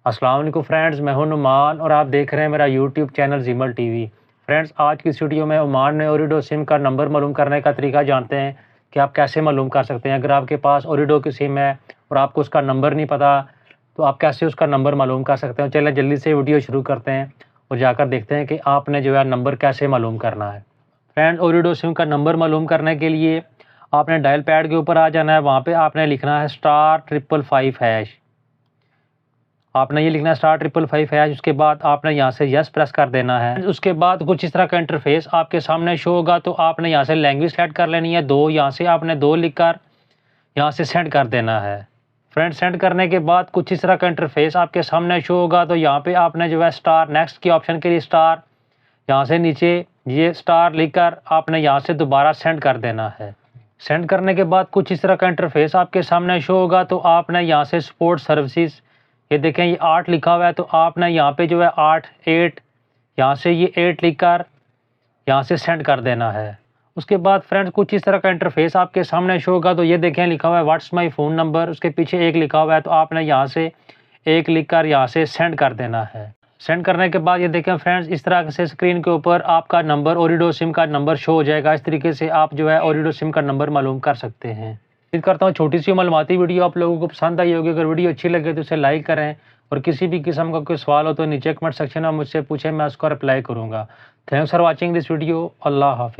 अस्सलाम वालेकुम फ्रेंड्स, मैं हूं नुमान और आप देख रहे हैं मेरा यूट्यूब चैनल जीमल टीवी। फ्रेंड्स, आज की इस वीडियो में ओमान में ओरिडो सिम का नंबर मालूम करने का तरीका जानते हैं कि आप कैसे मालूम कर सकते हैं। अगर आपके पास ओरिडो की सिम है और आपको उसका नंबर नहीं पता तो आप कैसे उसका नंबर मालूम कर सकते हैं। चलें जल्दी से वीडियो शुरू करते हैं और जाकर देखते हैं कि आपने जो है नंबर कैसे मालूम करना है। फ्रेंड्स, ओरिडो सिम का नंबर मालूम करने के लिए आपने डायल पैड के ऊपर आ जाना है। वहाँ पर आपने लिखना है *555#। आपने ये लिखना है *555#। उसके बाद आपने यहाँ से यस प्रेस कर देना है। उसके बाद कुछ इस तरह का इंटरफेस आपके सामने शो होगा। तो आपने यहाँ से लैंग्वेज सेलेक्ट कर लेनी है। यहाँ से आपने 2 लिखकर यहाँ से सेंड कर देना है। फ्रेंड, सेंड करने के बाद कुछ इस तरह का इंटरफेस आपके सामने शो होगा। तो यहाँ पे आपने जो है स्टार नेक्स्ट की ऑप्शन के लिए स्टार, यहाँ से नीचे ये स्टार लिखकर आपने यहाँ से दोबारा सेंड कर देना है। सेंड करने के बाद कुछ इस तरह का इंटरफेस आपके सामने शो होगा। तो आपने यहाँ से सपोर्ट सर्विसेज, ये देखें ये 8 लिखा हुआ है। तो आपने यहाँ पे जो है 8 यहाँ से ये 8 लिखकर यहाँ से सेंड कर देना है। उसके बाद फ्रेंड्स कुछ इस तरह का इंटरफेस आपके सामने शो होगा। तो ये देखें लिखा हुआ है व्हाट्स माय फ़ोन नंबर, उसके पीछे 1 लिखा हुआ है। तो आपने यहाँ से 1 लिखकर यहाँ से सेंड कर देना है। सेंड करने के बाद ये देखें फ्रेंड्स, इस तरह से स्क्रीन के ऊपर आपका नंबर, ओरिडो सिम का नंबर शो हो जाएगा। इस तरीके से आप जो है ओरिडो सिम का नंबर मालूम कर सकते हैं। उम्मीद करता हूँ छोटी सी मालूमाती वीडियो आप लोगों को पसंद आई होगी। अगर वीडियो अच्छी लगे तो इसे लाइक करें और किसी भी किस्म का कोई सवाल हो तो नीचे कमेंट सेक्शन में मुझसे पूछें, मैं उसका रिप्लाई करूँगा। Thanks for watching this video. अल्लाह हाफिज़।